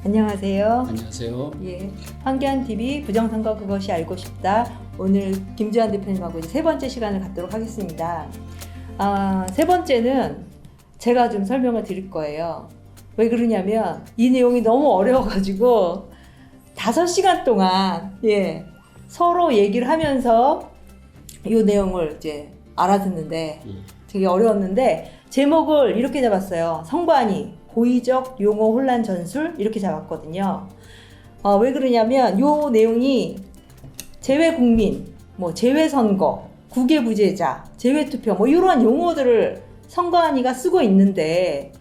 안녕하세요. 안녕하세요. 예, 황교안TV 부정선거 그것이 알고 싶다. 오늘 김주환 대표님하고 이제 세 번째 시간을 갖도록 하겠습니다. 세 번째는 제가 좀 설명을 드릴 거예요. 왜 그러냐면 이 내용이 너무 어려워가지고 5시간 동안 서로 얘기를 하면서 이 내용을 이제 알아듣는데 되게 어려웠는데 제목을 이렇게 잡았어요. 선관위 고의적 용어 혼란 전술 이렇게 잡았거든요. 왜 그러냐면 이 내용이 재외국민, 재외선거, 국외부재자, 재외투표 이런 용어들을 선관위가 쓰고 있는데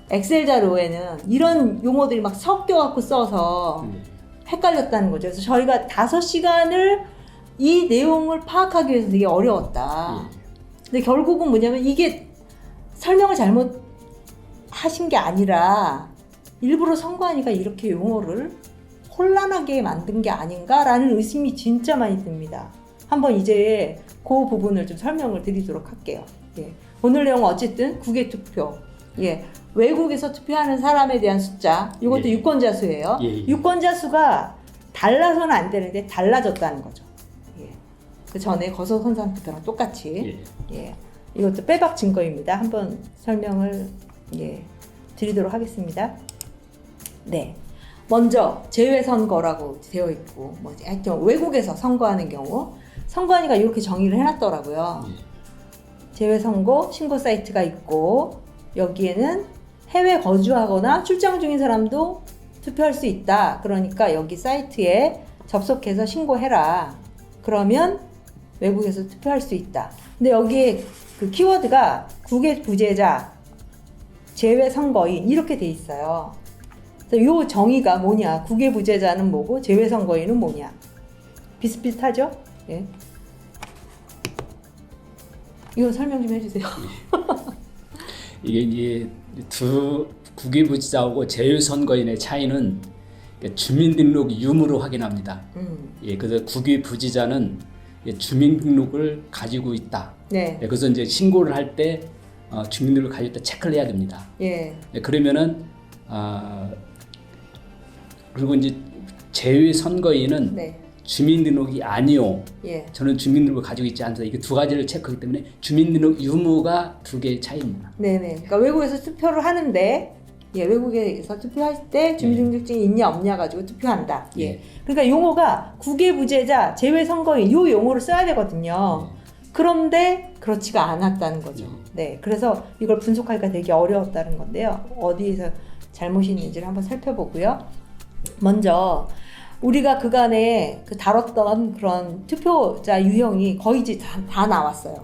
엑셀 자료에는 이런 용어들이 막 섞여갖고 써서 헷갈렸다는 거죠. 그래서 저희가 5시간을 이 내용을 파악하기 위해서 되게 어려웠다. 근데 결국은 뭐냐면 이게 설명을 잘못 하신 게 아니라 일부러 선관위가 이렇게 용어를 혼란하게 만든 게 아닌가라는 의심이 진짜 많이 듭니다. 한번 이제 그 부분을 좀 설명을 드리도록 할게요. 오늘 내용은 어쨌든 국외투표, 외국에서 투표하는 사람에 대한 숫자, 이것도 유권자 수예요. 유권자 수가 달라서는 안 되는데 달라졌다는 거죠. 그 전에 거소선상 투표랑 똑같이. 이것도 빼박 증거입니다. 한번 설명을 드리도록 하겠습니다. 먼저 제외선거라고 되어 있고 하여튼 외국에서 선거하는 경우 선관위가 이렇게 정의를 해놨더라고요. 제외선거 신고 사이트가 있고 여기에는 해외 거주하거나 출장 중인 사람도 투표할 수 있다. 그러니까 여기 사이트에 접속해서 신고해라. 그러면 외국에서 투표할 수 있다. 근데 여기에 그 키워드가 국외부재자, 재외선거인 이렇게 돼 있어요. 그래서 이 정의가 뭐냐? 국외부재자는 뭐고 재외선거인은 뭐냐? 비슷비슷하죠? 이거 설명 좀 해주세요. 이게 이제 두 국외부재자하고 재외선거인의 차이는 주민등록 유무로 확인합니다. 그래서 국외부재자는 주민등록을 가지고 있다. 그래서 이제 신고를 할 때 주민등록을 가지고 있다 체크를 해야 됩니다. 그러면은 그리고 이제 재외선거인은 주민등록이 아니요. 저는 주민등록을 가지고 있지 않다. 이게 두 가지를 체크하기 때문에 주민등록 유무가 두 개의 차이입니다. 그러니까 외국에서 투표를 하는데 외국에서 투표할 때 주민등록증이 있냐 없냐 가지고 투표한다. 그러니까 용어가 국외부재자, 재외선거인 요 용어를 써야 되거든요. 그런데 그렇지가 않았다는 거죠. 그래서 이걸 분석하기가 되게 어려웠다는 건데요. 어디에서 잘못이 있는지를 한번 살펴보고요. 먼저 우리가 그간에 다뤘던 그런 투표자 유형이 거의 이제 다 나왔어요.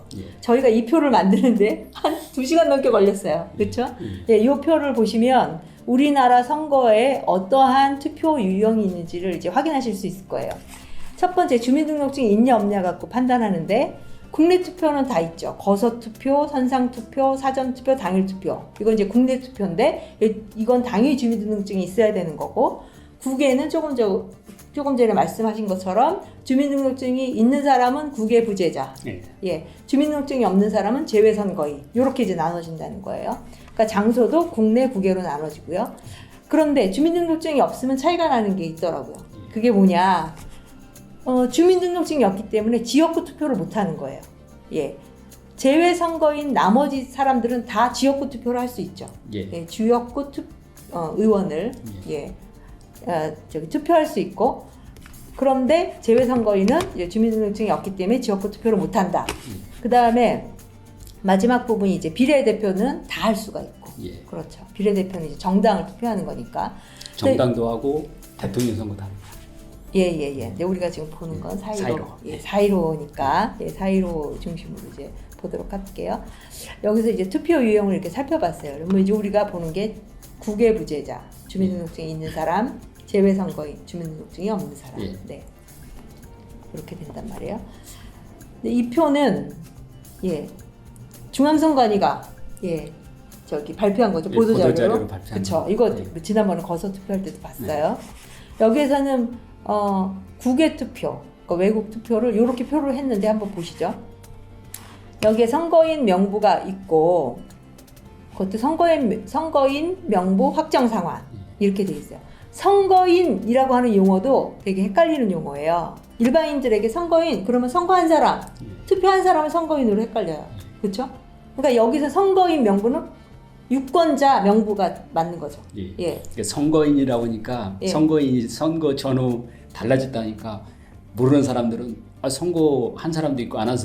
저희가 이 표를 만드는데 한 2시간 넘게 걸렸어요. 그렇죠? 이 표를 보시면 우리나라 선거에 어떠한 투표 유형이 있는지를 이제 확인하실 수 있을 거예요. 첫 번째 주민등록증이 있냐 없냐 갖고 판단하는데 국내 투표는 다 있죠. 거소투표, 선상투표, 사전투표, 당일투표. 이건 이제 국내 투표인데 이건 당일 주민등록증이 있어야 되는 거고 국외는 조금 전에 말씀하신 것처럼 주민등록증이 있는 사람은 국외부재자, 주민등록증이 없는 사람은 재외선거인 이렇게 이제 나눠진다는 거예요. 그러니까 장소도 국내, 국외로 나눠지고요. 그런데 주민등록증이 없으면 차이가 나는 게 있더라고요. 그게 뭐냐? 주민등록증이 없기 때문에 지역구 투표를 못 하는 거예요. 재외선거인 나머지 사람들은 다 지역구 투표를 할 수 있죠. 지역구 의원을 투표할 수 있고 그런데 재외선거인은 주민등록증이 없기 때문에 지역구 투표를 못 한다. 그 다음에 마지막 부분이 이제 비례대표는 다 할 수가 있고 그렇죠. 비례대표는 이제 정당을 투표하는 거니까 정당도 하고 대통령 선거도 합니다. 근데 우리가 지금 보는 건 4.15니까 4.15 중심으로 이제 보도록 할게요. 여기서 이제 투표 유형을 이렇게 살펴봤어요. 그러면 이제 우리가 보는 게 국외부재자, 주민등록증이 있는 사람, 재외선거인, 주민등록증이 없는 사람. 이렇게 된단 말이에요. 근데 이 표는 중앙선관위가 저기 발표한 거죠. 보도자료로. 그렇죠. 이거 지난번에 거소 투표할 때도 봤어요. 여기에서는 국외 투표, 그러니까 외국 투표를 이렇게 표를 했는데 한번 보시죠. 여기에 선거인 명부가 있고 그것도 선거인 명부 확정 상환 이렇게 돼 있어요. 선거인이라고 하는 용어도 되게 헷갈리는 용어예요. 일반인들에게 선거인 그러면 선거한 사람, 투표한 사람을 선거인으로 헷갈려요. 그렇죠? 그러니까 여기서 선거인 명부는 유권자 명부가 맞는 거죠. 예. 예. 그러니까 선거인이라고 하니까 예. 선거인이 선거 전후 달라졌다니까 모르는 사람들은 선거한 사람도 있고 안 한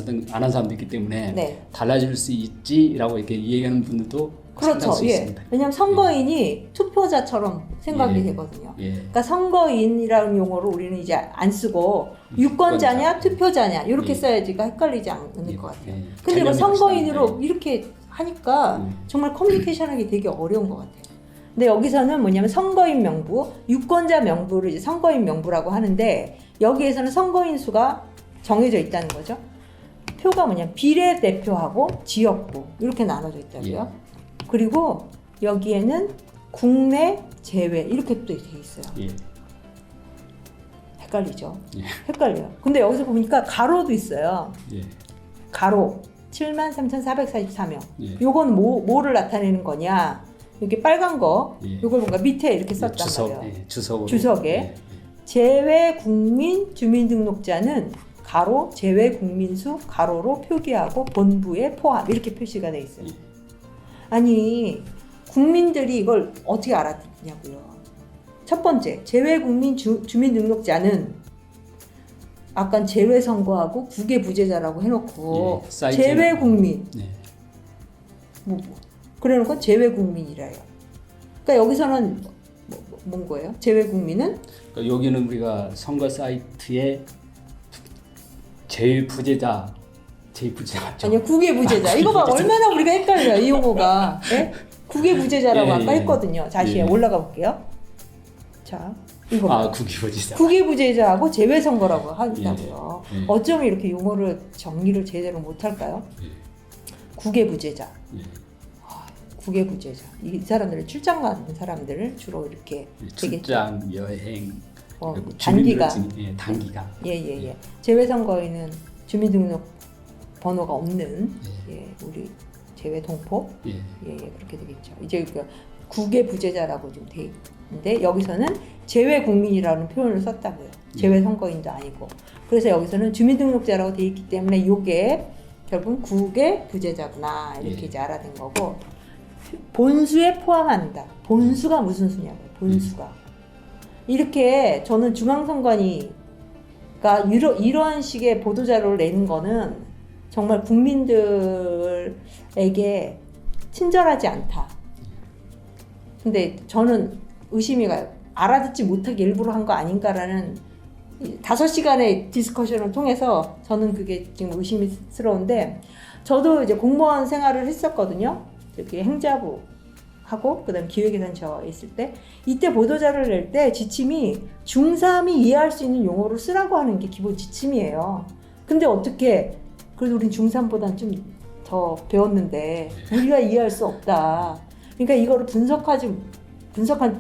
사람도 있기 때문에 네. 달라질 수 있지라고 이렇게 얘기하는 분들도 그렇죠. 상당수 예. 있습니다. 왜냐하면 선거인이 투표자처럼 생각이 예. 되거든요. 예. 그러니까 선거인이라는 용어를 우리는 이제 안 쓰고 유권자냐 투표자냐 이렇게 예. 써야지가 헷갈리지 않을 예. 것 같아요. 예. 근데 뭐 개념이 선거인으로 확실하네. 이렇게 하니까 예. 정말 커뮤니케이션하기 되게 어려운 것 같아요. 근데 여기서는 뭐냐면 선거인 명부, 유권자 명부를 이제 선거인 명부라고 하는데 여기에서는 선거인 수가 정해져 있다는 거죠. 표가 뭐냐 비례대표하고 지역구 이렇게 나눠져 있다고요. 그리고 여기에는 국내 제외 이렇게 또 돼 있어요. 예. 헷갈리죠? 예. 헷갈려요. 근데 여기서 보니까 가로도 있어요. 예. 가로 73,444명. 예. 요건 뭐를 나타내는 거냐? 이렇게 빨간 거, 예. 요걸 뭔가 밑에 이렇게 썼단 주석, 말이에요. 예. 주석으로. 주석에. 예. 제외 국민 주민등록자는 가로 제외 국민수 가로로 표기하고 본부에 포함 이렇게 표시가 돼 있어요. 예. 아니 국민들이 이걸 어떻게 알았냐고요. 첫 번째 제외 국민 주민등록자는 아까 제외 선거하고 국외 부재자라고 해놓고 예. 사이즈는- 제외 국민 네. 뭐 그래놓고 제외 국민이래요. 그러니까 여기서는 뭔 거예요? 제외 국민은 그러니까 여기는 우리가 선거 사이트에 제일 부재자 맞죠? 아니요 국외 부재자. 이거 봐 얼마나 우리가 헷갈려요 이 용어가. 예? 국외 부재자라고 예, 아까 예. 했거든요. 다시 예. 올라가 볼게요. 자 이거 봐요. 국외 부재자. 국외 부재자하고 제외 선거라고 한다고요. 예. 어쩌면 이렇게 용어를 정리를 제대로 못할까요? 예. 국외 부재자. 예. 국외 부재자. 이 사람들은 출장 가는 사람들을 주로 이렇게 되게 출장, 여행, 그리고 단기가 주민등록증, 예, 단기가. 예예예. 제외 선거에는 주민등록 번호가 없는 예, 우리 제외 동포 예. 예, 그렇게 되겠죠. 이제 그 국외 부재자라고 좀 돼 있는데 여기서는 제외 국민이라는 표현을 썼다고요. 제외 선거인도 아니고. 그래서 여기서는 주민등록자라고 돼 있기 때문에 이게 결국 국외 부재자구나 이렇게 예. 이제 알아낸 거고 본수에 포함한다. 본수가 무슨 수냐고요. 본수가 이렇게 저는 중앙선관위가 이런 식의 보도자료를 내는 거는 정말 국민들에게 친절하지 않다. 근데 저는 의심이 가요. 알아듣지 못하게 일부러 한 거 아닌가라는 5시간의 디스커션을 통해서 저는 그게 지금 의심스러운데 저도 이제 공무원 생활을 했었거든요. 이렇게 행자부 하고 그다음 기획예산처에 있을 때 이때 보도자료를 낼 때 지침이 중3이 이해할 수 있는 용어를 쓰라고 하는 게 기본 지침이에요. 근데 어떻게 그래도 우린 중3보다는 좀 더 배웠는데 우리가 이해할 수 없다. 그러니까 이거를 분석하기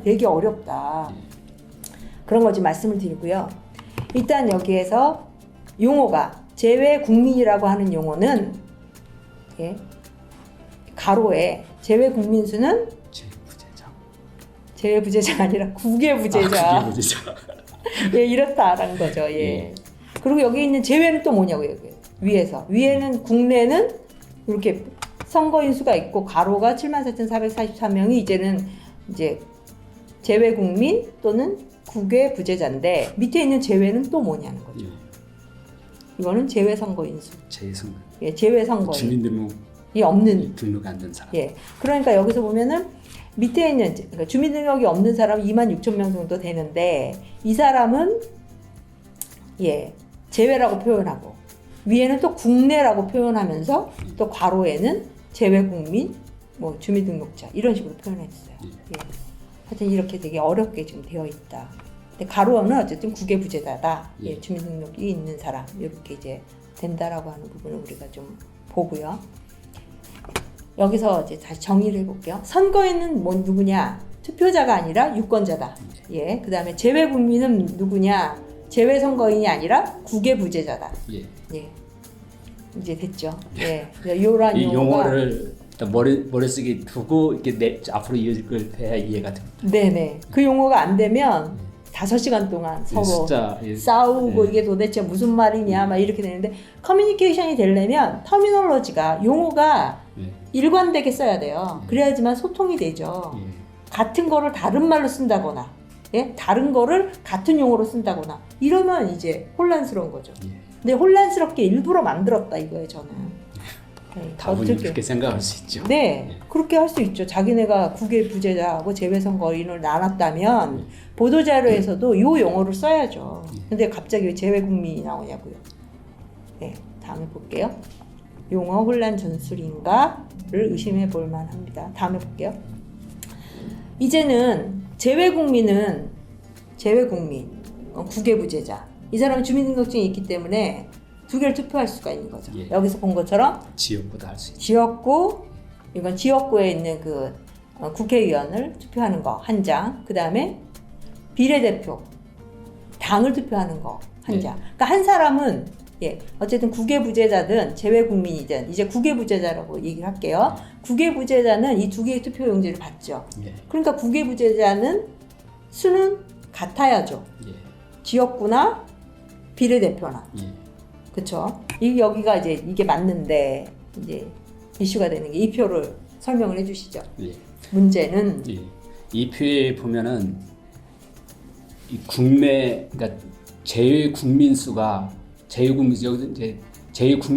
되게 어렵다. 그런 거 좀 말씀을 드리고요. 일단 여기에서 용어가 제외 국민이라고 하는 용어는 예, 가로에 제외 국민수는 제외 부재자가 아니라 국외 부재자. 국외 부재자. 예, 이렇다라는 거죠. 예. 예. 그리고 여기 있는 제외는 또 뭐냐고요? 여기 위에는 국내는 이렇게 선거인 수가 있고 가로가 74,444명이 이제는 이제 제외 국민 또는 국외 부재자인데 밑에 있는 제외는 또 뭐냐는 거죠. 예. 이거는 제외 선거인 수. 재선. 예, 제외 선거인. 주민등록이 없는. 등록 안 된 사람. 예. 그러니까 여기서 보면은 밑에 있는 그러니까 주민등록이 없는 사람 26,000명 정도 되는데 이 사람은 예, 제외라고 표현하고 위에는 또 국내라고 표현하면서 또 괄호에는 제외 국민, 뭐 주민등록자 이런 식으로 표현했어요. 예. 하여튼 이렇게 되게 어렵게 좀 되어 있다. 근데 가로는 어쨌든 국외 부재자다. 예, 주민등록이 있는 사람 이렇게 이제 된다라고 하는 부분을 우리가 좀 보고요. 여기서 이제 다시 정의를 해볼게요. 선거인은 뭐 누구냐? 투표자가 아니라 유권자다. 예, 그 다음에 제외 국민은 누구냐? 제외 선거인이 아니라 국외 부재자다. 예. 예, 이제 됐죠. 예, 요런 이 용어를 일단 머릿속에 두고 이렇게 앞으로 이어질 걸 해야 이해가 됩니다. 네네. 그 용어가 안 되면 5시간 동안 서로 숫자, 싸우고 이게 도대체 무슨 말이냐 막 이렇게 되는데 커뮤니케이션이 되려면 터미놀로지가 용어가 일관되게 써야 돼요. 그래야지만 소통이 되죠. 같은 거를 다른 말로 쓴다거나 다른 거를 같은 용어로 쓴다거나 이러면 이제 혼란스러운 거죠. 근데 혼란스럽게 일부러 만들었다 이거예요 저는. 다분히 그렇게 생각할 수 있죠. 네, 그렇게 할 수 있죠. 자기네가 국외 부재자하고 재외선거인을 나눴다면 보도자료에서도 이 용어를 써야죠. 근데 갑자기 왜 재외국민이 나오냐고요. 네, 다음에 볼게요. 용어 혼란 전술인가를 의심해 볼 만합니다. 다음에 볼게요. 이제는 재외국민, 국외 부재자. 이 사람은 주민등록증이 있기 때문에 2개를 투표할 수가 있는 거죠. 여기서 본 것처럼 지역구도 할 수 있죠. 지역구, 이건 지역구에 있는 그 국회의원을 투표하는 거 한 장. 그 다음에 비례대표, 당을 투표하는 거 한 장. 그러니까 한 사람은 어쨌든 국외 부재자든 재외 국민이든 이제 국외 부재자라고 얘기를 할게요. 국외 부재자는 이 2개의 투표 용지를 받죠. 그러니까 국외 부재자는 수는 같아야죠. 지역구나 비례대표나. 그렇죠. 여기가 이제 이게 맞는데 이제 이슈가 되는 게 이 표를 설명을 해주시죠. 문제는 이 표에 보면은 이 국내 그러니까 제외 국민 수가 제외 국민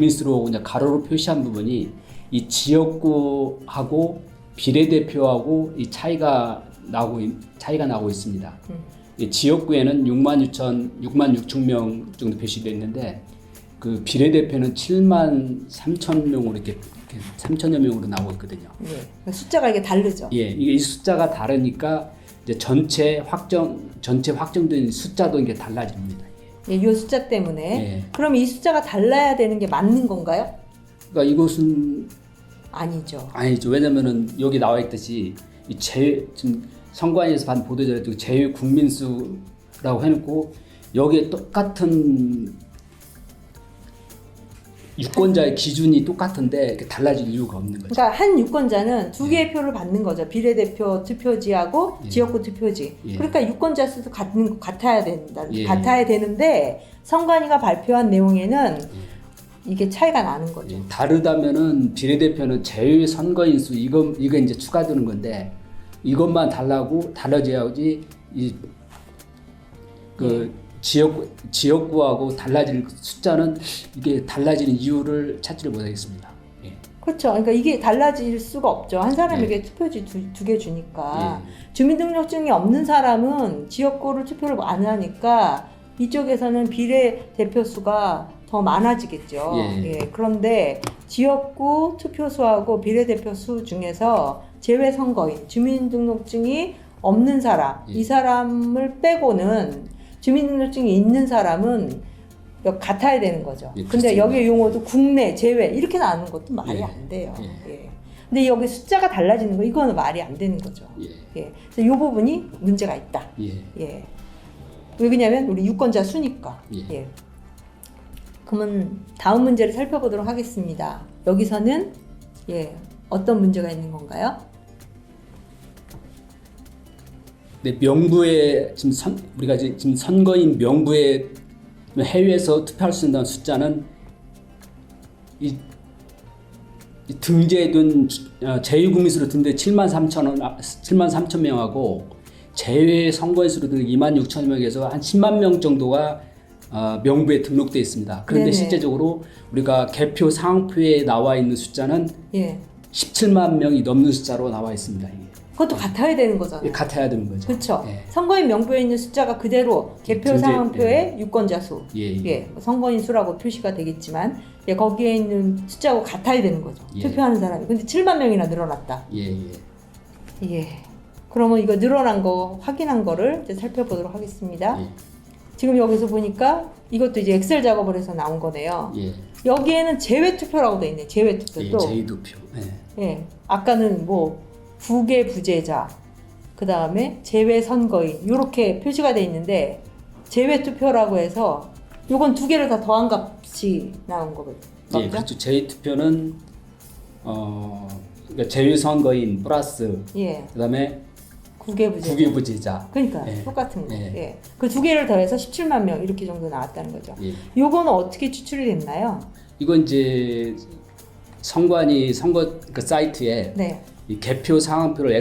수로 이제 가로로 표시한 부분이 이 지역구하고 비례대표하고 이 차이가 나고 있습니다. 이 지역구에는 6만 6천 명 정도 표시되어 있는데 그 비례대표는 7만 3천 명으로 이렇게 3천여 명으로 나오고 있거든요. 숫자가 이게 다르죠. 이게 이 숫자가 다르니까 이제 전체 확정된 숫자도 이게 달라집니다. 이 숫자 때문에. 그럼 이 숫자가 달라야 되는 게 맞는 건가요? 그러니까 이것은 아니죠. 왜냐면은 여기 나와 있듯이 지금 선관위에서 받은 보도자료도 제외 국민수라고 해놓고 여기에 똑같은 유권자의 기준이 똑같은데 이렇게 달라질 이유가 없는 거죠. 그러니까 한 유권자는 2개의 표를 받는 거죠. 비례대표 투표지하고 지역구 투표지. 그러니까 유권자 수도 같아야 된다. 같아야 되는데 선관위가 발표한 내용에는 이게 차이가 나는 거죠. 다르다면은 비례대표는 제외 선거인 수 이거 이제 추가되는 건데 이것만 달라져야지 지역구하고 달라질 숫자는 이게 달라지는 이유를 찾지를 못하겠습니다. 그렇죠. 그러니까 이게 달라질 수가 없죠. 한 사람에게 투표지 두 개 주니까. 주민등록증이 없는 사람은 지역구를 투표를 안 하니까 이쪽에서는 비례대표 수가 더 많아지겠죠. 그런데 지역구 투표수하고 비례대표 수 중에서 제외선거인, 주민등록증이 없는 사람, 이 사람을 빼고는 주민등록증이 있는 사람은 같아야 되는 거죠. 근데 여기 용어도 국내, 제외 이렇게 나누는 것도 말이 안 돼요. 근데 여기 숫자가 달라지는 거 이거는 말이 안 되는 거죠. 그래서 이 부분이 문제가 있다. 왜 그러냐면 우리 유권자 수니까. 그러면 다음 문제를 살펴보도록 하겠습니다. 여기서는 어떤 문제가 있는 건가요? 네, 명부에 우리가 지금 선거인 명부에 해외에서 투표할 수 있는 숫자는 이 등재된 제외국민수로 등재 7만 3천 명하고 제외 선거인수로 등재 2만 6천 명에서 한 10만 명 정도가 명부에 등록되어 있습니다. 그런데 실제적으로 우리가 개표 상표에 나와 있는 숫자는 17만 명이 넘는 숫자로 나와 있습니다. 그것도 같아야 되는 거잖아요. 같아야 되는 거죠. 그렇죠. 선거인 명부에 있는 숫자가 그대로 개표 상표의 유권자 수, 선거인 수라고 표시가 되겠지만 거기에 있는 숫자하고 같아야 되는 거죠. 투표하는 사람이. 근데 7만 명이나 늘어났다. 그러면 이거 늘어난 거 확인한 거를 이제 살펴보도록 하겠습니다. 지금 여기서 보니까 이것도 이제 엑셀 작업을 해서 나온 거네요. 여기에는 제외 투표라고 돼 있네. 제외 투표. 제외 투표. 아까는 뭐 국외 부재자, 그 다음에 제외 선거인 이렇게 표시가 돼 있는데 제외 투표라고 해서 요건 2개를 다 더한 값이 나온 거거든요. 그렇죠. 제외 투표는 그러니까 제외선거인 플러스 예. 그다음에 국외부재자. 국외부재자. 그러니까 예. 똑같은 거. 예. 예. 그 두 개를 더해서 17만 명 이렇게 정도 나왔다는 거죠. 예. 요거는 어떻게 추출이 됐나요? 이건 이제 선관위 선거 그 사이트에 네. 이 개표 상황표를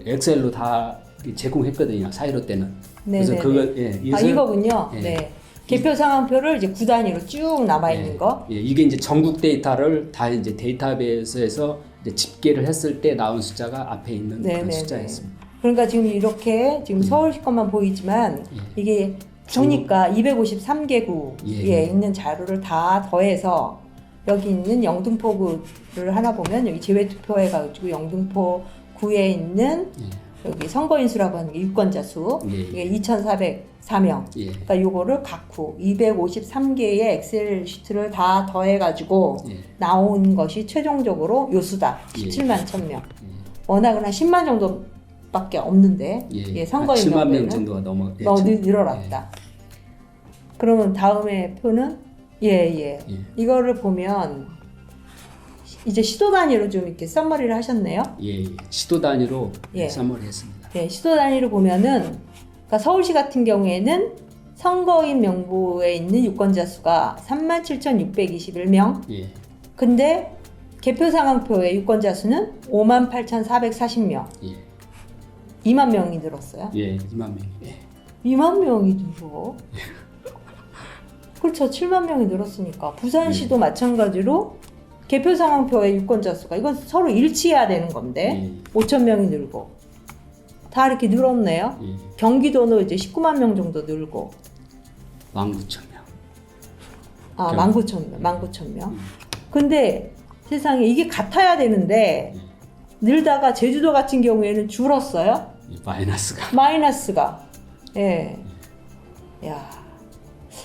엑셀로 다 제공했거든요. 4.15 때는. 그래서 네네네. 그거 예. 아 이거군요. 예. 네. 개표 상황표를 이제 9단위로 쭉 남아 있는 예. 거. 예. 이게 이제 전국 데이터를 다 이제 데이터베이스에서 이제 집계를 했을 때 나온 숫자가 앞에 있는 그런 네네네. 숫자였습니다. 그러니까 지금 이렇게 지금 서울시 것만 보이지만 이게 보니까 253개구에 예. 있는 자료를 다 더해서 여기 있는 영등포구를 하나 보면 여기 제외투표해가지고 영등포 구에 있는 여기 선거인수라고 하는 게 유권자 수 예. 이게 2,404명. 예. 그러니까 요거를 각구 253개의 엑셀 시트를 다 더해가지고 예. 나온 것이 최종적으로 요 수다. 예. 17만 1,000명. 워낙은 한 10만 정도밖에 없는데 예. 선거인 7만 명 명부에는 정도가 넘어. 예. 늘어났다. 그러면 다음에 표는 예. 이거를 보면 이제 시도 단위로 좀 이렇게 썸머리를 하셨네요. 예. 시도 단위로 예. 썸머리 했습니다. 예, 시도 단위로 보면은 그러니까 서울시 같은 경우에는 선거인 명부에 있는 유권자 수가 37,621명. 예. 근데 개표 상황표의 유권자 수는 58,440명. 예. 2만 명이 늘었어요. 예. 2만 명. 예. 2만 명이 늘어. 그렇죠. 7만 명이 늘었으니까. 부산시도 마찬가지로 개표 상황표의 유권자 수가 이건 서로 일치해야 되는 건데 5천 명이 늘고 다 이렇게 늘었네요. 예. 경기도는 이제 19만 명 정도 늘고 19,000명. 아 19,000명. 근데 세상에 이게 같아야 되는데 늘다가 제주도 같은 경우에는 줄었어요. 마이너스가. 마이너스가. 예. 야.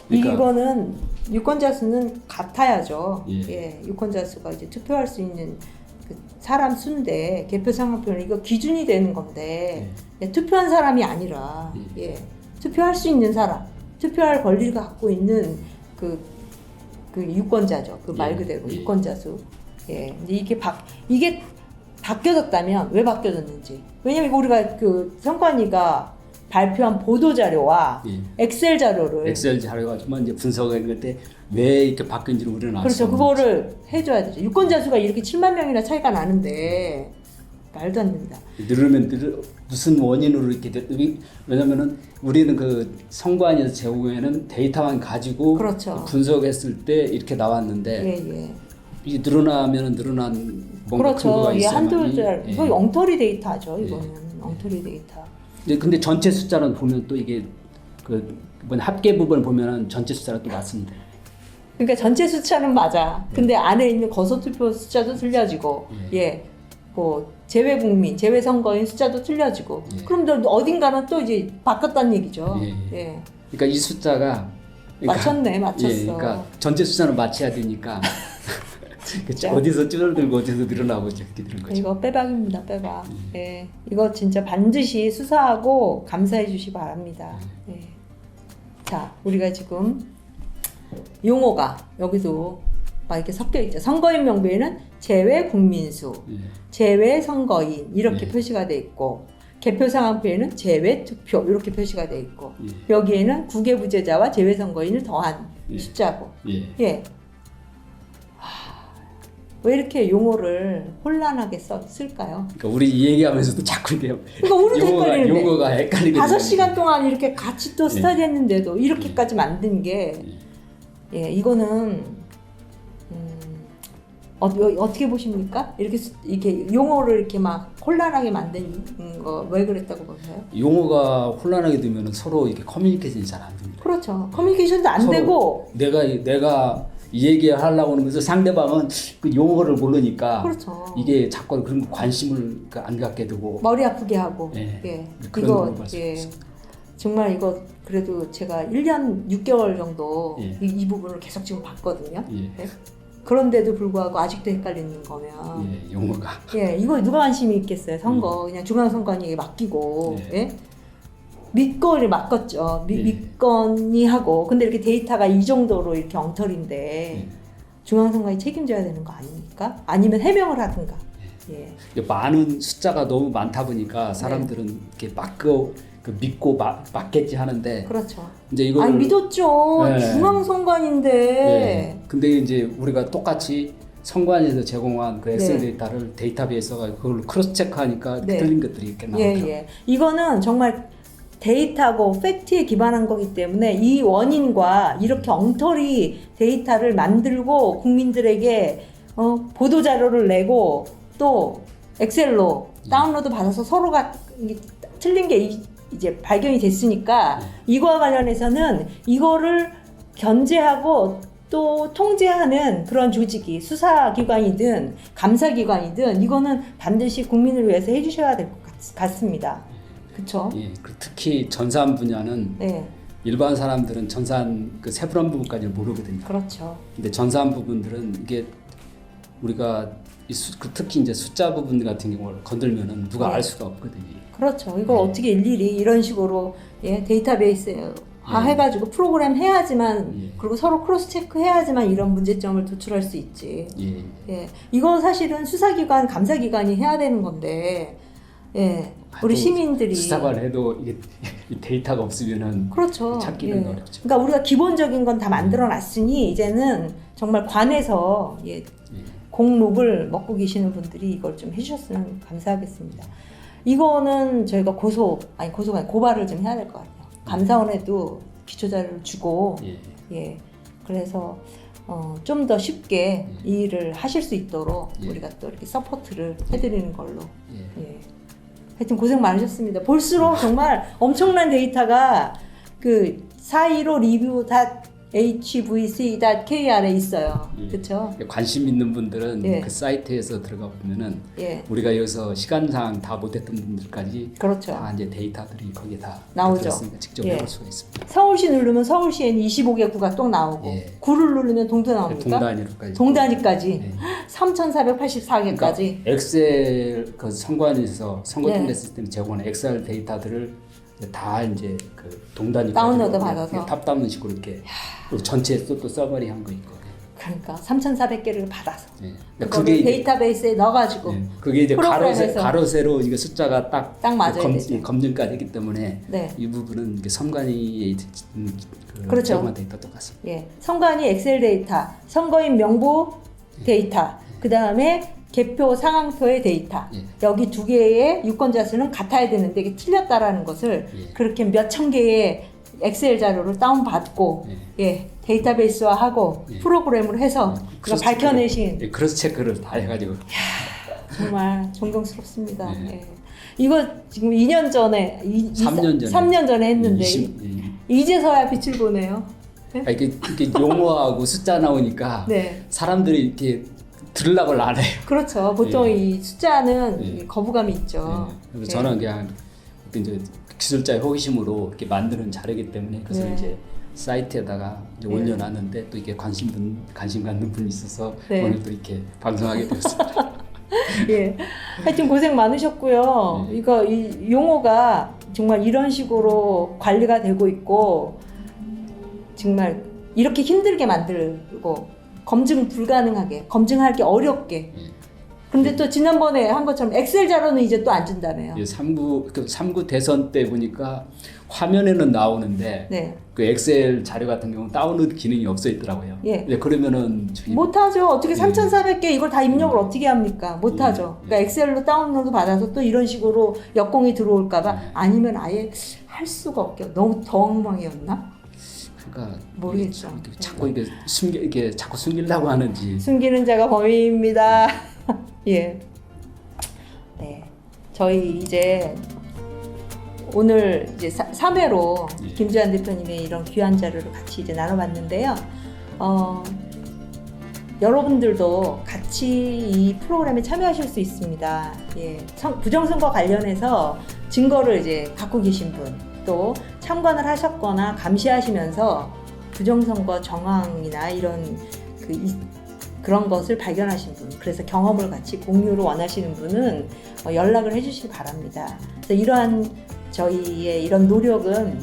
그러니까- 이거는 유권자 수는 같아야죠. 예. 예. 유권자 수가 이제 투표할 수 있는 그 사람 수인데 개표 상황표는 이거 기준이 되는 건데 예, 투표한 사람이 아니라 예. 투표할 수 있는 사람, 투표할 권리를 갖고 있는 그 유권자죠. 그 말 그대로 예. 유권자 수. 예. 이제 이게 바뀌어졌다면 왜 바뀌어졌는지. 왜냐면 우리가 그 선관위가 발표한 보도 자료와 엑셀 자료를 엑셀 자료 가지고 이제 분석했을 때 왜 이렇게 바뀐지를 우리는 알 수 그렇죠. 없는 그거를 해줘야 되죠. 유권자 수가 이렇게 7만 명이나 차이가 나는데 말도 안 됩니다. 늘으면 무슨 원인으로 이렇게 왜냐면은 우리는 그 선관위에서 제공에는 데이터만 가지고 그렇죠. 분석했을 때 이렇게 나왔는데 예. 이 늘어나면 늘어난 뭔가 그렇죠. 근거가 이게 한두 있어야만이. 달 이거 엉터리 데이터죠. 이거는 엉터리 데이터. 근데 전체 숫자는 보면 또 이게 그 이번 합계 부분 보면은 전체 숫자가 또 맞습니다. 그러니까 전체 숫자는 맞아. 근데 안에 있는 거소투표 숫자도 틀려지고, 뭐 제외 국민, 제외 선거인 숫자도 틀려지고. 그럼 또 어딘가는 또 이제 바꿨다는 얘기죠. 예. 그러니까 이 숫자가 맞췄네, 맞췄어. 그러니까 전체 숫자는 맞춰야 되니까 어디서 줄어들고 어디서 늘어나고 이렇게 되는 거죠. 이거 빼박입니다, 빼박. 예. 이거 진짜 반드시 수사하고 감사해 주시 바랍니다. 예. 자, 우리가 지금 용어가 여기도 막 이렇게 섞여 있죠. 선거인 명부에는 제외 국민수, 제외 선거인 이렇게 표시가 돼 있고 개표 상황표에는 제외 투표 이렇게 표시가 돼 있고 여기에는 국외부재자와 제외 선거인을 더한 숫자고. 예. 왜 이렇게 용어를 혼란하게 쓸까요? 그러니까 우리 이 얘기하면서도 자꾸 이게 그러니까 우리도 헷갈리는데 용어가 헷갈리게 5시간 동안 이렇게 같이 또 스터디했는데도 이렇게까지 만든 게 이거는 어떻게 보십니까? 이렇게 용어를 이렇게 막 혼란하게 만든 거 왜 그랬다고 보세요? 용어가 혼란하게 되면 서로 이렇게 커뮤니케이션이 잘 안 됩니다. 그렇죠. 커뮤니케이션도 안 되고 내가 이 얘기 하려고 하는 것을 상대방은 그 용어를 모르니까 그렇죠. 이게 자꾸 그런 관심을 안 갖게 되고 머리 아프게 하고 그런 이거 걸 말씀하셨습니다. 정말 이거 그래도 제가 1년 6개월 정도 이 부분을 계속 지금 봤거든요. 그런데도 불구하고 아직도 헷갈리는 거면 용어가 이거 누가 관심이 있겠어요. 선거 그냥 중앙선관위에 맡기고 믿거리 맡겼죠. 믿거니 하고 근데 이렇게 데이터가 이 정도로 이렇게 엉터리인데 중앙선관위 책임져야 되는 거 아닙니까? 아니면 해명을 하든가 예. 많은 숫자가 너무 많다 보니까 사람들은 이렇게 막 믿고 맞겠지 하는데 그렇죠. 이제 이걸 아니 믿었죠. 네. 중앙선관인데. 예. 근데 이제 우리가 똑같이 선관위에서 제공한 그 엑셀 네. 데이터를 데이터베이스가 그걸로 크로스 체크하니까 네. 틀린 것들이 이렇게 나오죠. 예. 이거는 정말 데이터고 팩트에 기반한 거기 때문에 이 원인과 이렇게 엉터리 데이터를 만들고 국민들에게 보도 자료를 내고 또 엑셀로 다운로드 받아서 서로가 이게 틀린 게 이제 발견이 됐으니까 이거와 관련해서는 이거를 견제하고 또 통제하는 그런 조직이 수사기관이든 감사기관이든 이거는 반드시 국민을 위해서 해주셔야 될 것 같습니다. 그렇죠? 예. 특히 전산 분야는 네, 일반 사람들은 전산 그 세분한 부분까지는 모르거든요. 그렇죠. 근데 전산 부분들은 이게 우리가 특히 이제 숫자 부분 같은 경우를 건들면은 누가 네. 알 수가 없거든요. 그렇죠. 이걸 어떻게 일일이 이런 식으로 데이터베이스에 해가지고 프로그램 해야지만 그리고 서로 크로스 체크 해야지만 이런 문제점을 도출할 수 있지. 예. 이건 사실은 수사기관, 감사기관이 해야 되는 건데, 우리 시민들이 수사관 해도 이게 데이터가 없으면은 그렇죠. 찾기는 어렵죠. 그러니까 우리가 기본적인 건 다 만들어놨으니 이제는 정말 관에서 공록을 먹고 계시는 분들이 이걸 좀 해주셨으면 감사하겠습니다. 이거는 저희가 고소가 아니라 고발을 좀 해야 될 것 같아요. 감사원에도 기초자료를 주고, 그래서 좀 더 쉽게 이 일을 하실 수 있도록 우리가 또 이렇게 서포트를 해드리는 걸로. 하여튼 고생 많으셨습니다. 볼수록 정말 엄청난 데이터가 그 415 review.hvc.kr에 있어요. 그렇죠? 관심 있는 분들은 예. 그 사이트에서 들어가 보면은 예. 우리가 여기서 시간상 다 못했던 분들까지 그렇죠. 다 이제 데이터들이 거기에 다 나오죠. 들었으니까 직접 예. 해볼 수가 있습니다. 서울시 누르면 서울시에는 25개 구가 또 나오고 예. 구를 누르면 동도 나옵니까? 동단위로까지. 동단위까지 예. 3,484개까지. 그러니까 엑셀 그 선관위에서 선거통계 네. 시스템 제공하는 엑셀 데이터들을 다 이제 그 동단위까지 다운로드 받아서 탑 담는 식으로 이렇게 전체 또 서버리 한 거 있고. 그러니까 3,400개를 받아서 예. 그거를 이제 데이터베이스에 넣어가지고 그게 이제 프로그램에서 가로세로 이게 숫자가 딱 맞아야 되죠. 검증까지 했기 때문에 네. 이 부분은 이게 선관위의 그렇죠. 제공한 데이터 똑같습니다. 선관위 엑셀 데이터, 선거인 명부 데이터, 그 다음에 개표 상황표의 데이터. 여기 두 개의 유권자 수는 같아야 되는데 이게 틀렸다라는 것을 그렇게 몇천 개의 엑셀 자료를 다운받고 데이터베이스화하고 프로그램을 해서 그걸 밝혀내신 크로스 체크를 다 해가지고 정말 존경스럽습니다. 이거 지금 2년 전에 3년 전에 했는데 이제서야 빛을 보네요. 이렇게 용어하고 숫자 나오니까 사람들이 이렇게 들으려고 안 해요. 그렇죠. 보통 이 숫자는 거부감이 있죠. 그래서 저는 그냥 이제 기술자의 호기심으로 이렇게 만드는 자료이기 때문에 그래서 이제 사이트에다가 이제 올려놨는데 또 이게 관심 갖는 분이 있어서 오늘 또 이렇게 방송하게 되었습니다. 하여튼 고생 많으셨고요. 이 용어가 정말 이런 식으로 관리가 되고 있고 정말 이렇게 힘들게 만들고 검증 불가능하게 검증하기 어렵게. 근데 또 지난번에 한 것처럼 엑셀 자료는 이제 또 안 준다며요. 3구 대선 때 보니까 화면에는 나오는데 그 엑셀 자료 같은 경우는 다운로드 기능이 없어 있더라고요. 그러면은 못하죠. 어떻게 3,400개 이걸 다 입력을 어떻게 합니까? 못하죠. 그러니까 엑셀로 다운로드 받아서 또 이런 식으로 역공이 들어올까봐 아니면 아예 할 수가 없게 너무 엉망이었나? 그러니까 모르겠죠. 자꾸 이게 자꾸 숨기려고 하는지. 숨기는 자가 범인입니다. 저희 이제 오늘 이제 3회로 김주환 대표님의 이런 귀한 자료를 같이 이제 나눠봤는데요. 여러분들도 같이 이 프로그램에 참여하실 수 있습니다. 부정선거 관련해서 증거를 이제 갖고 계신 분, 또 참관을 하셨거나 감시하시면서 부정선거 정황이나 이런 그런 것을 발견하신 분, 그래서 경험을 같이 공유를 원하시는 분은 연락을 해주시기 바랍니다. 그래서 이러한 저희의 이런 노력은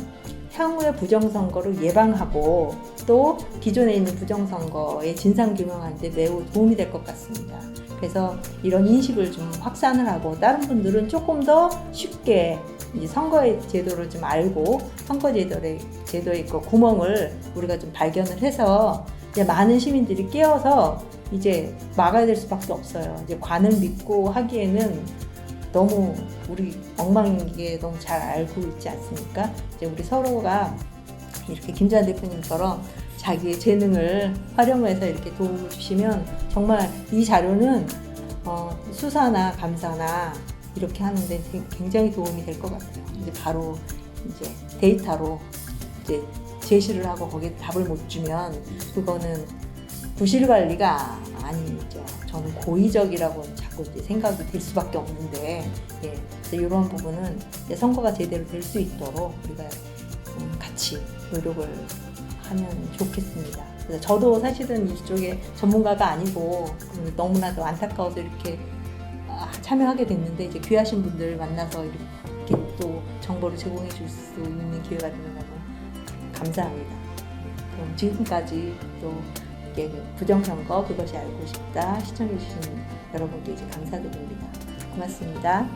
향후의 부정선거를 예방하고 또 기존에 있는 부정선거의 진상규명하는 데 매우 도움이 될 것 같습니다. 그래서 이런 인식을 좀 확산을 하고 다른 분들은 조금 더 쉽게 이 선거의 제도를 좀 알고 선거 제도의 그 구멍을 우리가 좀 발견을 해서 이제 많은 시민들이 깨어서 이제 막아야 될 수밖에 없어요. 이제 관을 믿고 하기에는 너무 우리 엉망인 게 너무 잘 알고 있지 않습니까? 이제 우리 서로가 이렇게 김재환 대표님처럼 자기의 재능을 활용해서 이렇게 도움을 주시면 정말 이 자료는 수사나 감사나 이렇게 하는데 굉장히 도움이 될 것 같아요. 이제 바로 이제 데이터로 이제 제시를 하고 거기에 답을 못 주면 그거는 부실 관리가 아니죠. 저는 고의적이라고 자꾸 이제 생각이 될 수밖에 없는데, 예, 이런 부분은 이제 선거가 제대로 될 수 있도록 우리가 같이 노력을 하면 좋겠습니다. 그래서 저도 사실은 이쪽에 전문가가 아니고 너무나도 안타까워서 이렇게 참여하게 됐는데 이제 귀하신 분들 만나서 이렇게 또 정보를 제공해 줄 수 있는 기회가 되는 너무 감사합니다. 그럼 지금까지 또 이렇게 부정선거 그것이 알고 싶다 시청해 주신 여러분께 이제 감사드립니다. 고맙습니다.